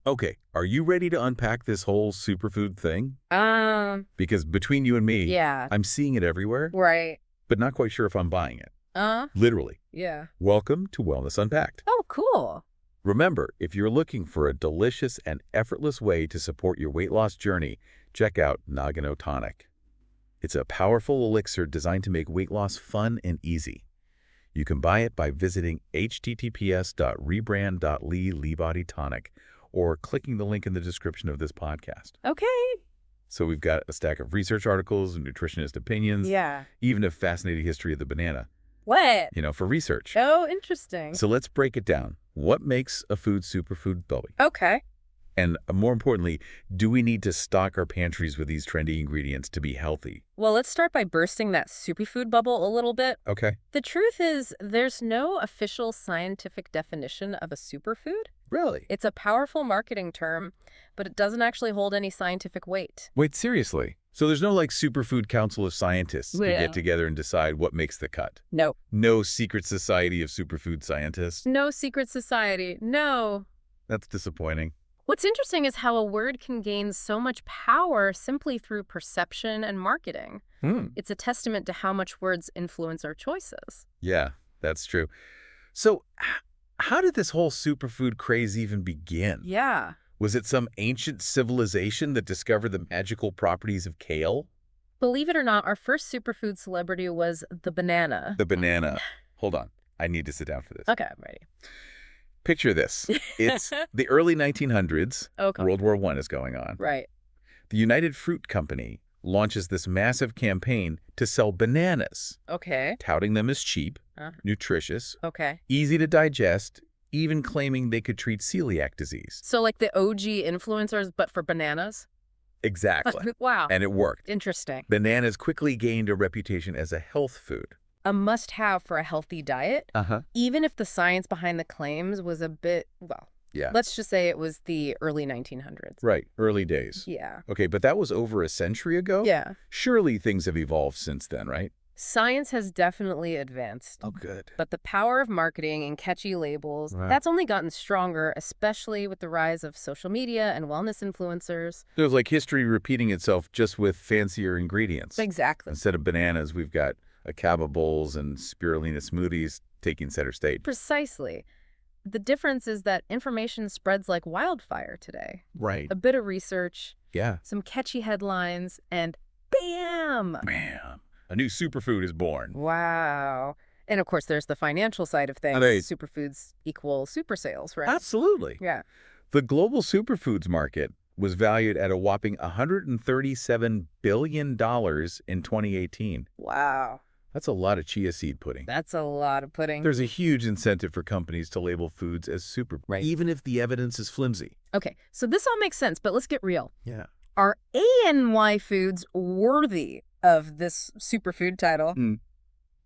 Okay, are you ready to unpack this whole superfood thing? Um, Because between you and me, yeah, I'm seeing it everywhere, right. but not quite sure if I'm buying it. Uh, Literally. yeah. Welcome to Wellness Unpacked. Oh, cool. Remember, if you're looking for a delicious and effortless way to support your weight loss journey, check out Nagano Tonic. It's a powerful elixir designed to make weight loss fun and easy. You can buy it by visiting https://rebrand.ly/Leebodytonic or clicking the link in the description of this podcast. Okay. So we've got a stack of research articles and nutritionist opinions, Yeah. even a fascinating history of the banana, What? for research. Oh, interesting. So let's break it down. What makes a food superfood, Bowie? Okay. And more importantly, do we need to stock our pantries with these trendy ingredients to be healthy? Well, let's start by bursting that superfood bubble a little bit. Okay. The truth is, there's no official scientific definition of a superfood. Really? It's a powerful marketing term, but it doesn't actually hold any scientific weight. Wait, seriously? So there's no superfood council of scientists who Yeah. get together and decide what makes the cut? No. No secret society of superfood scientists? No secret society. No. That's disappointing. What's interesting is how a word can gain so much power simply through perception and marketing. It's a testament to how much words influence our choices. Yeah, that's true. So how did this whole superfood craze even begin? Yeah. Was it some ancient civilization that discovered the magical properties of kale? Believe it or not, our first superfood celebrity was the banana. The banana. Hold on. I need to sit down for this. Okay, I'm ready. Picture this. It's the early 1900s. Okay. World War I is going on. Right. The United Fruit Company launches this massive campaign to sell bananas, Okay. touting them as cheap, nutritious, Okay. easy to digest, even claiming they could treat celiac disease. So like the OG influencers, but for bananas? Exactly. Wow. And it worked. Interesting. Bananas quickly gained a reputation as a health food. A must-have for a healthy diet, Uh-huh. even if the science behind the claims was a bit, well, Yeah. let's just say it was the early 1900s. Right. Early days. Yeah. Okay, but that was over a century ago? Yeah. Surely things have evolved since then, right? Science has definitely advanced. Oh, good. But the power of marketing and catchy labels, Right. that's only gotten stronger, especially with the rise of social media and wellness influencers. So it's like history repeating itself just with fancier ingredients. Exactly. Instead of bananas, we've got acai bowls and spirulina smoothies taking center stage. Precisely. The difference is that information spreads like wildfire today. Right. A bit of research, Yeah. some catchy headlines, and bam! Man, a new superfood is born. Wow. And of course, there's the financial side of things. Right. Superfoods equal super sales, right? Absolutely. Yeah. The global superfoods market was valued at a whopping $137 billion in 2018. Wow. That's a lot of chia seed pudding. That's a lot of pudding. There's a huge incentive for companies to label foods as super, Right. even if the evidence is flimsy. Okay, so this all makes sense, but let's get real. Yeah. Are ANY foods worthy of this superfood title?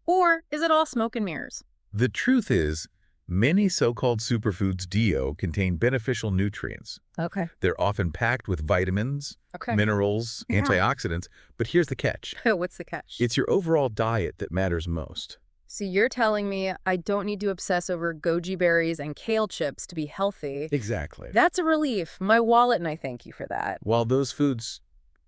Or is it all smoke and mirrors? The truth is, many so-called superfoods contain beneficial nutrients. Okay. They're often packed with vitamins, minerals, Yeah. antioxidants, but here's the catch. What's the catch? It's your overall diet that matters most. So you're telling me I don't need to obsess over goji berries and kale chips to be healthy. Exactly. That's a relief. My wallet and I thank you for that. While those foods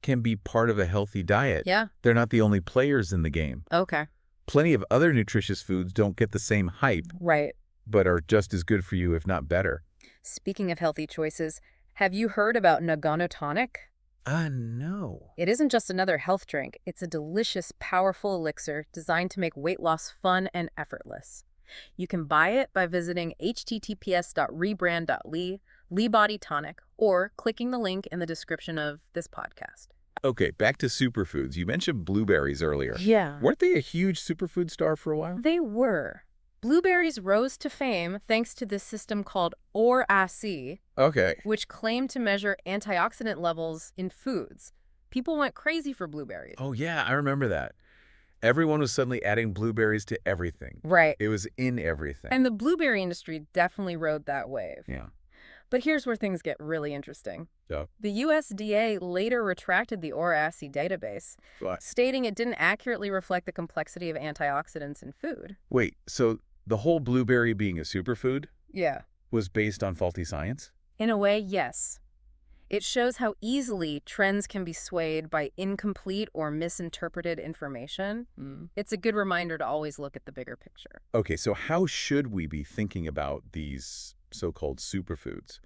can be part of a healthy diet, Yeah. they're not the only players in the game. Okay. Plenty of other nutritious foods don't get the same hype, Right. but are just as good for you, if not better. Speaking of healthy choices, have you heard about Nagano Tonic? No. It isn't just another health drink. It's a delicious, powerful elixir designed to make weight loss fun and effortless. You can buy it by visiting https://rebrand.ly/Leebodytonic or clicking the link in the description of this podcast. Okay, back to superfoods. You mentioned blueberries earlier. Yeah. Weren't they a huge superfood star for a while? They were. Blueberries rose to fame thanks to this system called acai, Okay. which claimed to measure antioxidant levels in foods. People went crazy for blueberries. Oh, yeah, I remember that. Everyone was suddenly adding blueberries to everything. Right. It was in everything. And the blueberry industry definitely rode that wave. Yeah. But here's where things get really interesting. Yeah. The USDA later retracted the acai database, What? stating it didn't accurately reflect the complexity of antioxidants in food. Wait, so the whole blueberry being a superfood Yeah. was based on faulty science? In a way, yes. It shows how easily trends can be swayed by incomplete or misinterpreted information. It's a good reminder to always look at the bigger picture. Okay, so how should we be thinking about these so-called superfoods?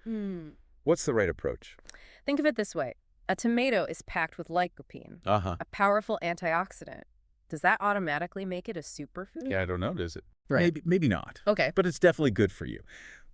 What's the right approach? Think of it this way. A tomato is packed with lycopene, Uh-huh. a powerful antioxidant. Does that automatically make it a superfood? Yeah, I don't know, does it? Right. Maybe not. Okay. But it's definitely good for you.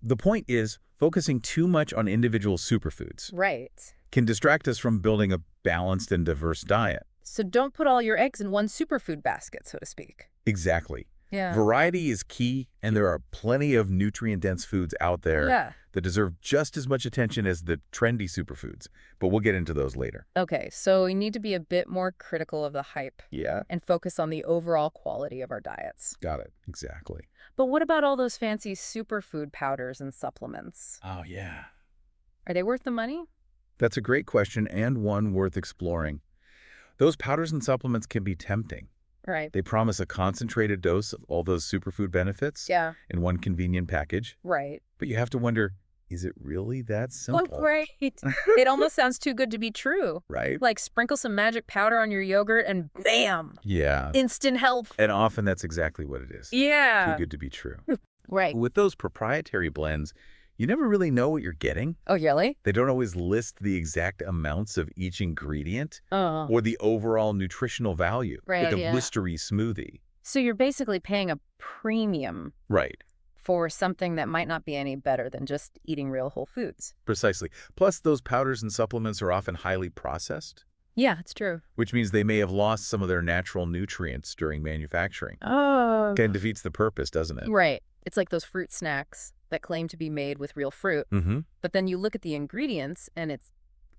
The point is, focusing too much on individual superfoods Right. can distract us from building a balanced and diverse diet. So don't put all your eggs in one superfood basket, so to speak. Exactly. Yeah. Variety is key, and there are plenty of nutrient-dense foods out there Yeah. that deserve just as much attention as the trendy superfoods, but we'll get into those later. Okay, so we need to be a bit more critical of the hype Yeah. and focus on the overall quality of our diets. Got it. Exactly. But what about all those fancy superfood powders and supplements? Oh, yeah. Are they worth the money? That's a great question and one worth exploring. Those powders and supplements can be tempting. Right. They promise a concentrated dose of all those superfood benefits Yeah. in one convenient package, Right. but you have to wonder, is it really that simple? Oh, great. It almost sounds too good to be true. Right? Like sprinkle some magic powder on your yogurt and bam, Yeah. instant health. And often that's exactly what it is. Yeah. Too good to be true. Right. With those proprietary blends, you never really know what you're getting. Oh, really? They don't always list the exact amounts of each ingredient Oh. or the overall nutritional value, Right, like a yeah. blistery smoothie. So you're basically paying a premium Right. for something that might not be any better than just eating real whole foods. Precisely. Plus, those powders and supplements are often highly processed, Yeah, it's true. which means they may have lost some of their natural nutrients during manufacturing. Oh. Kind of defeats the purpose, doesn't it? Right. It's like those fruit snacks that claim to be made with real fruit, Mm-hmm. but then you look at the ingredients and it's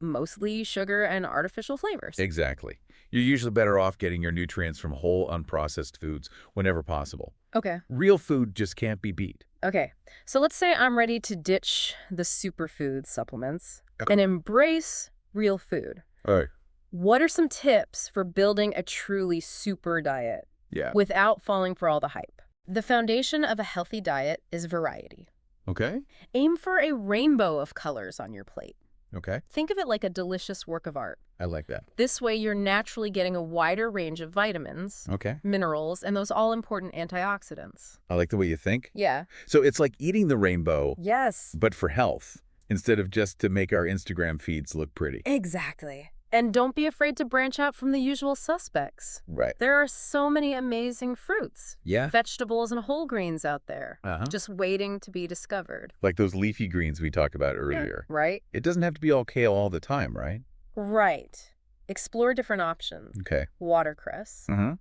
mostly sugar and artificial flavors. Exactly. You're usually better off getting your nutrients from whole, unprocessed foods whenever possible. Okay. Real food just can't be beat. Okay. So let's say I'm ready to ditch the superfood supplements Okay. and embrace real food. All right. What are some tips for building a truly super diet Yeah. without falling for all the hype? The foundation of a healthy diet is variety. Okay. Aim for a rainbow of colors on your plate. Okay. Think of it like a delicious work of art. I like that. This way, you're naturally getting a wider range of vitamins, Okay. minerals, and those all-important antioxidants. I like the way you think. Yeah. So it's like eating the rainbow, Yes. but for health, instead of just to make our Instagram feeds look pretty. Exactly. And don't be afraid to branch out from the usual suspects. Right. There are so many amazing fruits, Yeah. vegetables, and whole grains out there, Uh-huh. just waiting to be discovered. Like those leafy greens we talked about earlier. Right? It doesn't have to be all kale all the time, right? Right. Explore different options. Okay. Watercress, Uh-huh.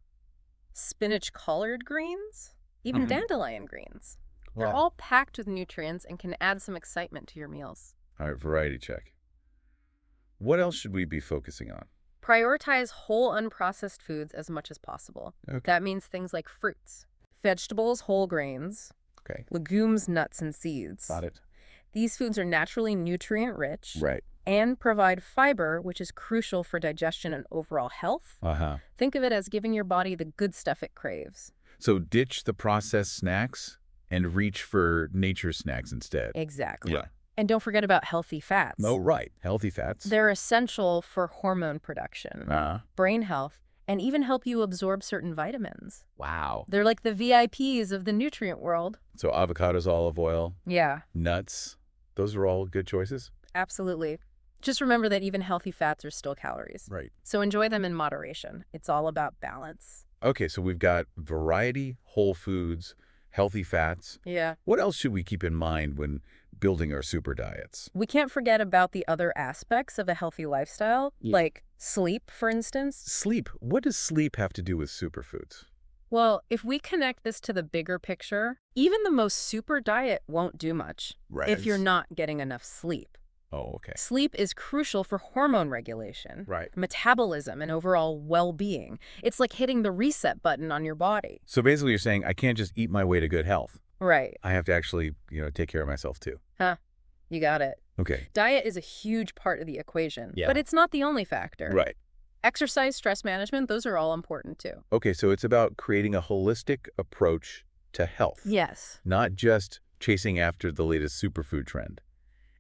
spinach collard greens, even Mhm. dandelion greens. They're Wow. all packed with nutrients and can add some excitement to your meals. All right, variety check. What else should we be focusing on? Prioritize whole unprocessed foods as much as possible. Okay. That means things like fruits, vegetables, whole grains, Okay. legumes, nuts, and seeds. Got it. These foods are naturally nutrient-rich Right. and provide fiber, which is crucial for digestion and overall health. Uh-huh. Think of it as giving your body the good stuff it craves. So ditch the processed snacks and reach for nature snacks instead. Exactly. Yeah. And don't forget about healthy fats. Oh, right. Healthy fats. They're essential for hormone production, brain health, and even help you absorb certain vitamins. Wow. They're like the VIPs of the nutrient world. So avocados, olive oil, Yeah, nuts, those are all good choices? absolutely. Just remember that even healthy fats are still calories. Right. So enjoy them in moderation. It's all about balance. Okay, so we've got variety, whole foods, healthy fats. Yeah. What else should we keep in mind when building our super diets? We can't forget about the other aspects of a healthy lifestyle, like sleep, for instance. Sleep. What does sleep have to do with superfoods? Well, if we connect this to the bigger picture, even the most super diet won't do much if you're not getting enough sleep. Oh, okay. Sleep is crucial for hormone regulation, Right. metabolism, and overall well-being. It's like hitting the reset button on your body. So basically you're saying I can't just eat my way to good health. Right. I have to actually, take care of myself too. You got it. Okay. Diet is a huge part of the equation, Yeah. but it's not the only factor. Right. Exercise, stress management, those are all important too. Okay, so it's about creating a holistic approach to health. Yes. Not just chasing after the latest superfood trend.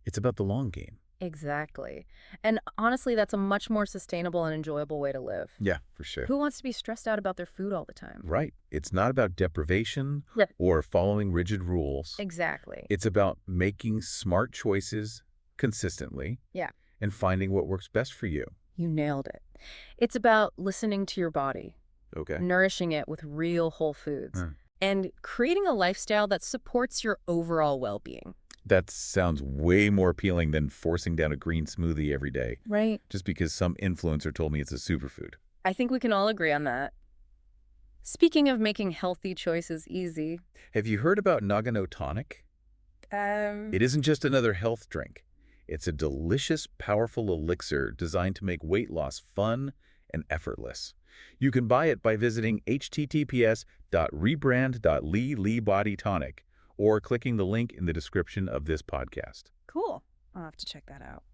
It's about the long game. Exactly. And honestly, that's a much more sustainable and enjoyable way to live. Yeah, for sure. Who wants to be stressed out about their food all the time? Right. It's not about deprivation Yeah. or following rigid rules. Exactly. It's about making smart choices consistently Yeah. and finding what works best for you. You nailed it. It's about listening to your body, Okay. nourishing it with real whole foods, Mm. and creating a lifestyle that supports your overall well-being. That sounds way more appealing than forcing down a green smoothie every day Right. just because some influencer told me it's a superfood. I think we can all agree on that. Speaking of making healthy choices easy, Have you heard about Nagano Tonic? It isn't just another health drink. It's a delicious, powerful elixir designed to make weight loss fun and effortless. You can buy it by visiting https://rebrand.lee.bodytonic or clicking the link in the description of this podcast. cool. I'll have to check that out.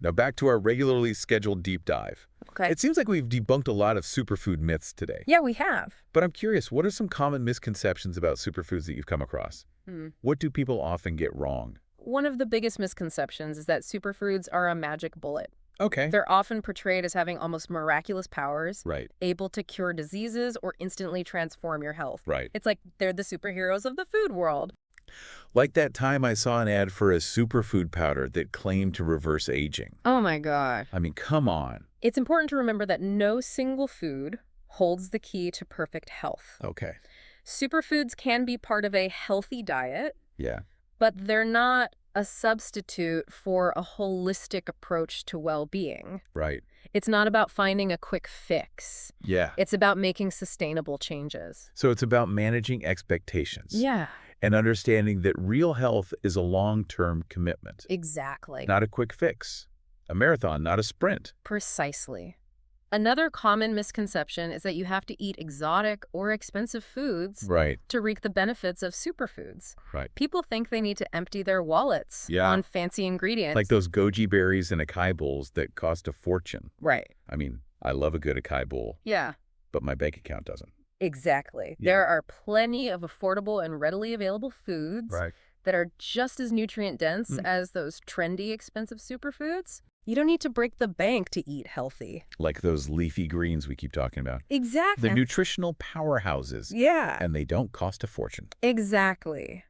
Now back to our regularly scheduled deep dive. Okay. It seems like we've debunked a lot of superfood myths today. Yeah, we have. But I'm curious, what are some common misconceptions about superfoods that you've come across? What do people often get wrong? One of the biggest misconceptions is that superfoods are a magic bullet. Okay. They're often portrayed as having almost miraculous powers, Right, able to cure diseases or instantly transform your health. right. It's like they're the superheroes of the food world. Like that time I saw an ad for a superfood powder that claimed to reverse aging. Oh my gosh. I mean, come on. It's important to remember that no single food holds the key to perfect health. Okay. Superfoods can be part of a healthy diet, Yeah. but they're not a substitute for a holistic approach to well-being. Right. It's not about finding a quick fix. Yeah. It's about making sustainable changes. So it's about managing expectations. Yeah, And understanding that real health is a long-term commitment, exactly. not a quick fix. A marathon, not a sprint. Precisely. Another common misconception is that you have to eat exotic or expensive foods Right. to reap the benefits of superfoods. Right. People think they need to empty their wallets Yeah. on fancy ingredients. Like those goji berries and acai bowls that cost a fortune. Right. I mean, I love a good acai bowl, Yeah, but my bank account doesn't. exactly. Yeah. There are plenty of affordable and readily available foods that are just as nutrient dense as those trendy, expensive superfoods. You don't need to break the bank to eat healthy. Like those leafy greens we keep talking about. Exactly. They're nutritional powerhouses, Yeah. and they don't cost a fortune. Exactly.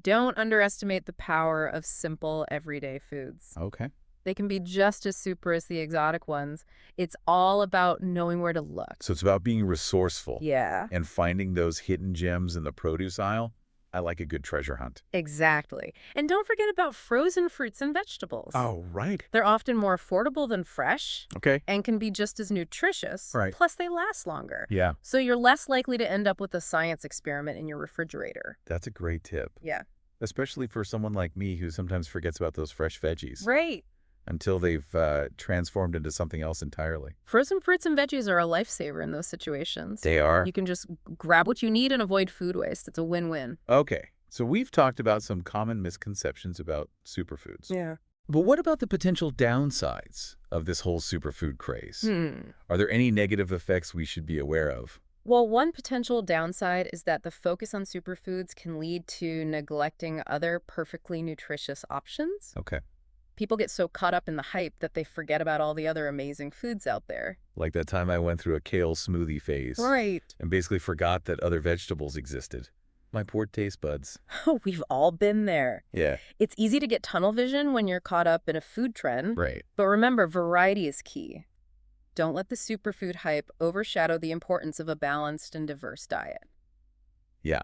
Don't underestimate the power of simple, everyday foods. Okay. They can be just as super as the exotic ones. It's all about knowing where to look. So it's about being resourceful Yeah. and finding those hidden gems in the produce aisle. I like a good treasure hunt. Exactly. And don't forget about frozen fruits and vegetables. Oh, right. They're often more affordable than fresh Okay. and can be just as nutritious. Right. Plus, they last longer. Yeah, So you're less likely to end up with a science experiment in your refrigerator. that's a great tip. Yeah. Especially for someone like me who sometimes forgets about those fresh veggies Right. until they've transformed into something else entirely. Frozen fruits and veggies are a lifesaver in those situations. They are. You can just grab what you need and avoid food waste. It's a win-win. Okay, so we've talked about some common misconceptions about superfoods. Yeah. But what about the potential downsides of this whole superfood craze? Are there any negative effects we should be aware of? Well, one potential downside is that the focus on superfoods can lead to neglecting other perfectly nutritious options. Okay. People get so caught up in the hype that they forget about all the other amazing foods out there. Like that time I went through a kale smoothie phase Right. and basically forgot that other vegetables existed. My poor taste buds. We've all been there. Yeah. It's easy to get tunnel vision when you're caught up in a food trend. Right. But remember, variety is key. Don't let the superfood hype overshadow the importance of a balanced and diverse diet. Yeah.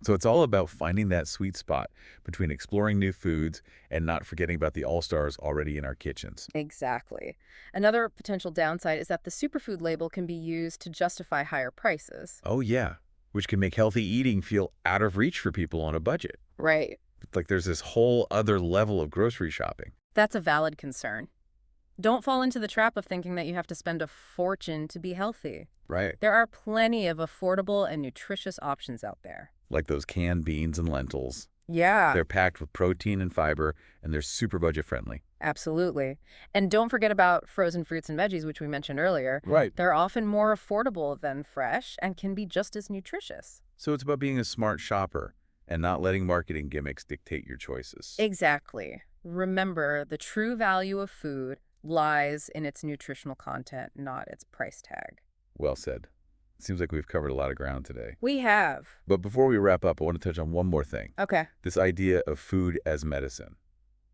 So it's all about finding that sweet spot between exploring new foods and not forgetting about the all-stars already in our kitchens. Exactly. Another potential downside is that the superfood label can be used to justify higher prices. Oh, yeah. Which can make healthy eating feel out of reach for people on a budget. Right. It's like there's this whole other level of grocery shopping. That's a valid concern. Don't fall into the trap of thinking that you have to spend a fortune to be healthy. Right. There are plenty of affordable and nutritious options out there. Like those canned beans and lentils. Yeah. They're packed with protein and fiber, and they're super budget friendly. Absolutely. And don't forget about frozen fruits and veggies, which we mentioned earlier. Right. They're often more affordable than fresh and can be just as nutritious. So it's about being a smart shopper and not letting marketing gimmicks dictate your choices. Exactly. Remember, the true value of food lies in its nutritional content, not its price tag. Well said. Seems like we've covered a lot of ground today. We have. But before we wrap up, I want to touch on one more thing. Okay. This idea of food as medicine.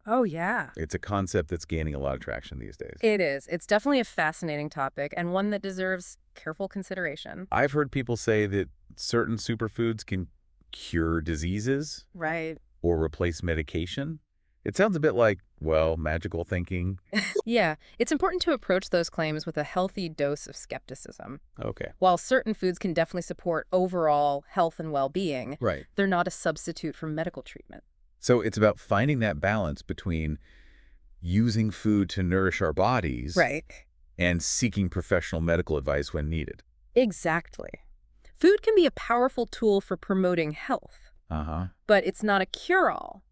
Oh, yeah. It's a concept that's gaining a lot of traction these days. It is. It's definitely a fascinating topic and one that deserves careful consideration. I've heard people say that certain superfoods can cure diseases Right. or replace medication. It sounds a bit like, well, magical thinking. Yeah, it's important to approach those claims with a healthy dose of skepticism. Okay. While certain foods can definitely support overall health and well-being, Right. they're not a substitute for medical treatment. So it's about finding that balance between using food to nourish our bodies Right. and seeking professional medical advice when needed. Exactly. Food can be a powerful tool for promoting health, Uh-huh. but it's not a cure-all.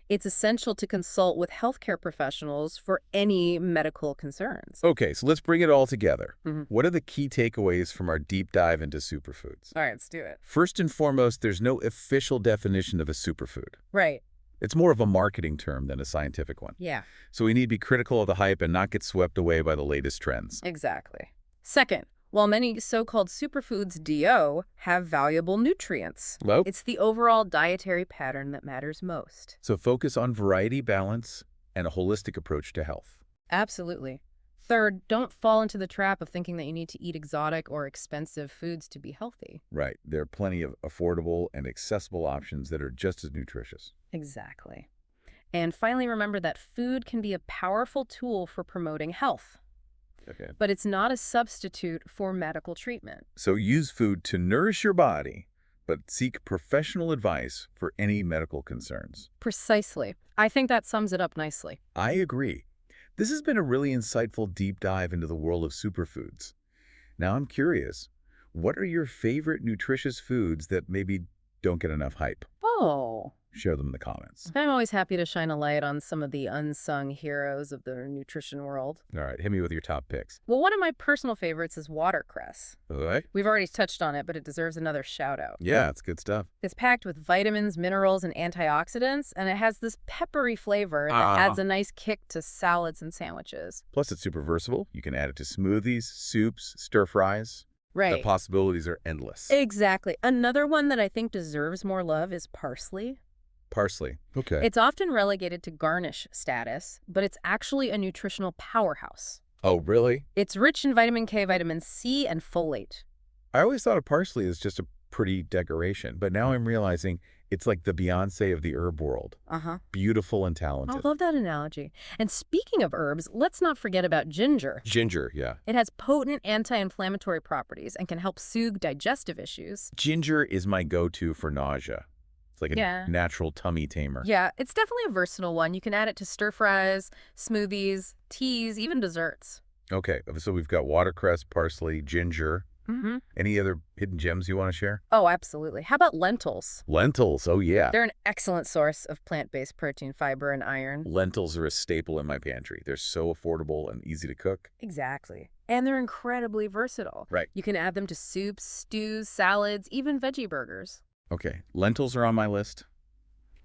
It's essential to consult with healthcare professionals for any medical concerns. Okay, so let's bring it all together. Mhm. What are the key takeaways from our deep dive into superfoods? All right, let's do it. First and foremost, there's no official definition of a superfood. Right. It's more of a marketing term than a scientific one. Yeah, So we need to be critical of the hype and not get swept away by the latest trends. exactly. Second, while many so-called superfoods DO have valuable nutrients, Well, it's the overall dietary pattern that matters most. so focus on variety, balance, and a holistic approach to health. Absolutely. Third, don't fall into the trap of thinking that you need to eat exotic or expensive foods to be healthy. Right. There are plenty of affordable and accessible options that are just as nutritious. Exactly. And finally, remember that food can be a powerful tool for promoting health, Okay. but it's not a substitute for medical treatment. So use food to nourish your body, but seek professional advice for any medical concerns. Precisely. I think that sums it up nicely. I agree. This has been a really insightful deep dive into the world of superfoods. Now I'm curious, what are your favorite nutritious foods that maybe don't get enough hype? Oh. Share them in the comments. I'm always happy to shine a light on some of the unsung heroes of the nutrition world. All right, hit me with your top picks. Well, one of my personal favorites is watercress. All right? We've already touched on it, but it deserves another shout out. Yeah, it's good stuff. It's packed with vitamins, minerals, and antioxidants, and it has this peppery flavor that adds a nice kick to salads and sandwiches. Plus, it's super versatile. You can add it to smoothies, soups, stir fries. The Right. possibilities are endless. Exactly. Another one that I think deserves more love is parsley. Parsley. Okay. It's often relegated to garnish status, but it's actually a nutritional powerhouse. Oh, really? It's rich in vitamin K, vitamin C, and folate. I always thought of parsley as just a pretty decoration, but now I'm realizing it's like the Beyonce of the herb world. Uh-huh. Beautiful and I talented. love that analogy. And speaking of herbs, let's not forget about ginger. Ginger, yeah. It has potent anti-inflammatory properties and can help soothe digestive issues. Ginger is my go-to for nausea. It's like a Yeah. natural tummy tamer. Yeah, it's definitely a versatile one. You can add it to stir fries, smoothies, teas, even desserts. Okay, so we've got watercress, parsley, ginger. Mm-hmm. Any other hidden gems you want to share? Oh, absolutely. How about lentils? Lentils, oh yeah. They're an excellent source of plant-based protein, fiber, and iron. Lentils are a staple in my pantry. They're so affordable and easy to cook. Exactly. And they're incredibly versatile. Right. You can add them to soups, stews, salads, even veggie burgers. Okay, lentils are on my list.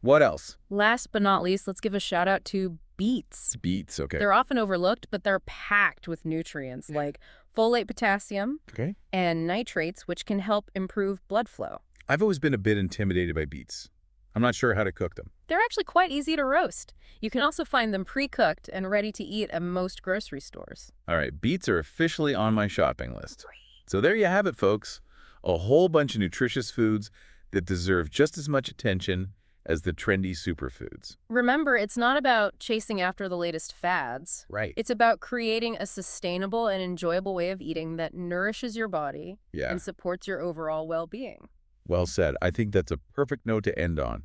What else? Last but not least, let's give a shout out to beets. Beets, okay. They're often overlooked, but they're packed with nutrients like folate, potassium, Okay. and nitrates, which can help improve blood flow. I've always been a bit intimidated by beets. I'm not sure how to cook them. They're actually quite easy to roast. You can also find them pre-cooked and ready to eat at most grocery stores. All right, beets are officially on my shopping list. So there you have it, folks. A whole bunch of nutritious foods that deserve just as much attention as the trendy superfoods. Remember, it's not about chasing after the latest fads. Right. It's about creating a sustainable and enjoyable way of eating that nourishes your body Yeah. and supports your overall well-being. Well said. I think that's a perfect note to end on.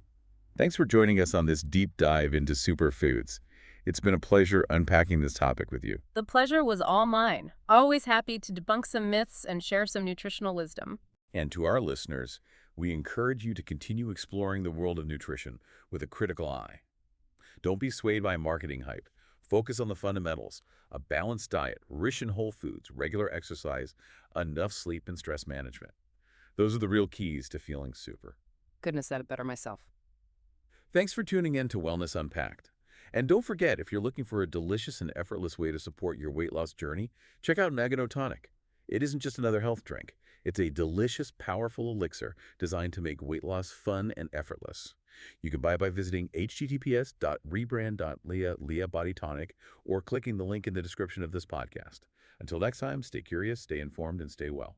Thanks for joining us on this deep dive into superfoods. It's been a pleasure unpacking this topic with you. The pleasure was all mine. Always happy to debunk some myths and share some nutritional wisdom. And to our listeners, we encourage you to continue exploring the world of nutrition with a critical eye. Don't be swayed by marketing hype. Focus on the fundamentals: a balanced diet, rich in whole foods, regular exercise, enough sleep, and stress management. Those are the real keys to feeling super. Couldn't have said it better myself. Thanks for tuning in to Wellness Unpacked. And don't forget, if you're looking for a delicious and effortless way to support your weight loss journey, check out Nagano Tonic. It isn't just another health drink. It's a delicious, powerful elixir designed to make weight loss fun and effortless. You can buy it by visiting https://rebrand.lia Body Tonic or clicking the link in the description of this podcast. Until next time, stay curious, stay informed, and stay well.